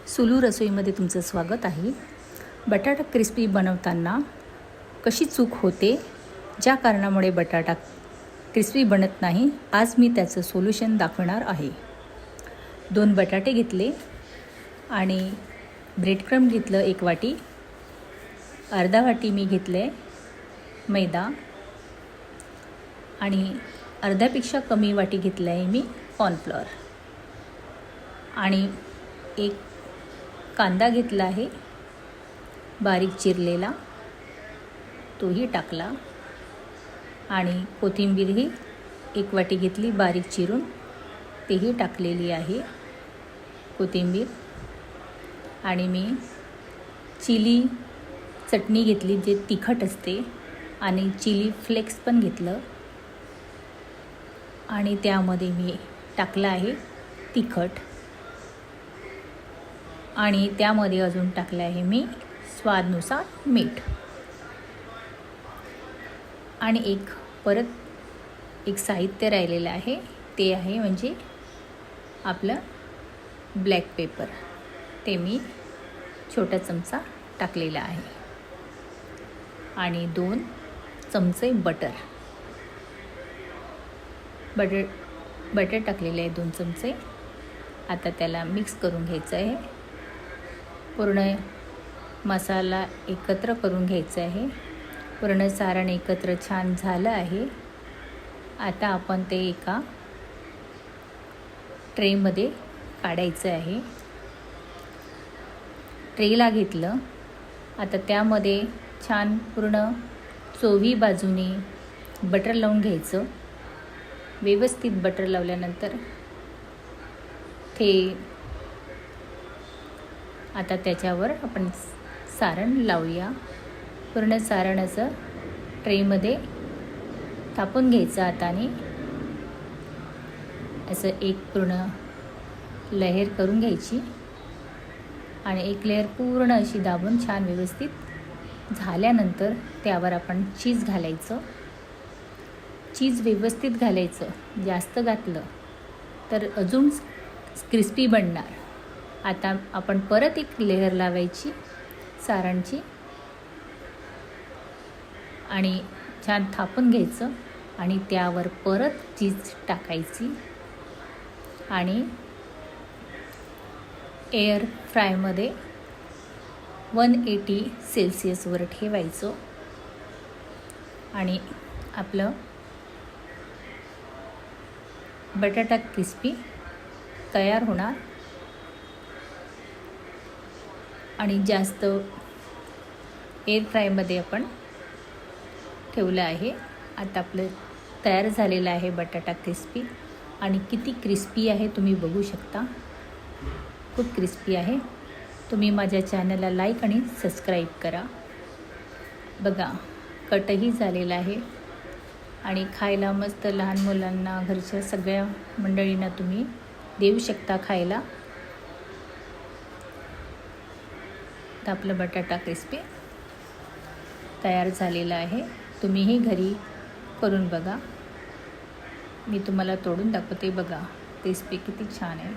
सुलू रसोईमध्ये तुमचं स्वागत आहे. बटाटा क्रिस्पी बनवताना कशी चूक होते, ज्या कारणामुळे बटाटा क्रिस्पी बनत नाही, आज मी त्याचं सोल्युशन दाखवणार आहे. 2 बटाटे घेतले आणि ब्रेड क्रम्ब घेतलं 1 वाटी. अर्धा वाटी मी घेतले मैदा आणि अर्ध्यापेक्षा कमी वाटी घेतलं आहे मी कॉर्नफ्लॉवर. आणि 1 कांदा घेतला आहे बारीक चिरलेला, तोही टाकला. आणि कोथिंबीरही 1 वाटी घेतली बारीक चिरून, तेही टाकलेली आहे कोथिंबीर. आणि मी चिली चटणी घेतली, जे तिखट असते, आणि चिली फ्लेक्स पण घेतलं. आणि त्यामध्ये मी टाकलं आहे तिखट. आणि त्यामध्ये अजून टाकलं आहे मी स्वादनुसार मीठ. आणि परत एक साहित्य राहिलेलं आहे, ते आहे म्हणजे आपलं ब्लॅक पेपर. ते मी छोटा चमचा टाकलेला आहे. आणि 2 चमचे बटर टाकलेले आहे 2 चमचे. आता त्याला मिक्स करून घ्यायचं आहे. पूर्ण मसाला एकत्र करून घ्यायचा आहे. पूर्ण सारण एकत्र छान झालं आहे. आता आपण ते एका ट्रेमध्ये काढायचं आहे. ट्रेला घेतलं. आता त्यामध्ये छान पूर्ण चोही बाजूने बटर लावून घ्यायचं. व्यवस्थित बटर लावल्यानंतर आता त्याच्यावर आपण सारण लावूया. पूर्ण सारण असं ट्रेमध्ये थापून घ्यायचं हाताने. असं एक पूर्ण लेयर करून घ्यायची. आणि एक लेयर पूर्ण अशी दाबून छान व्यवस्थित झाल्यानंतर त्यावर आपण चीज घालायचं. चीज व्यवस्थित घालायचं. जास्त घातलं तर अजून क्रिस्पी बनणार. आता आपण परत एक लेयर लावायची सारणची आणि छान थापून घ्यायचं. आणि त्यावर परत चीज टाकायची आणि एअर फ्रायमध्ये 180 सेल्सिअसवर ठेवायचं. आणि आपलं बटाटा क्रिस्पी तयार होणार. आणि जास्त एअर फ्रायमध्ये आपण ठेवलं आहे. आता आपलं तयार झालेलं आहे बटाटा क्रिस्पी. आणि किती क्रिस्पी आहे तुम्ही बघू शकता. खूप क्रिस्पी आहे. तुम्ही माझ्या चॅनलला लाईक आणि सबस्क्राईब करा. बघा, कटही झालेला आहे. आणि खायला मस्त लहान मुलांना, घरच्या सगळ्या मंडळींना तुम्ही देऊ शकता खायला. तर आपलं बटाटा क्रिस्पी तयार झालेला आहे. तुम्हीही घरी करून बघा. मी तुम्हाला तोडून दाखवते. बघा, क्रिस्पी किती छान आहे.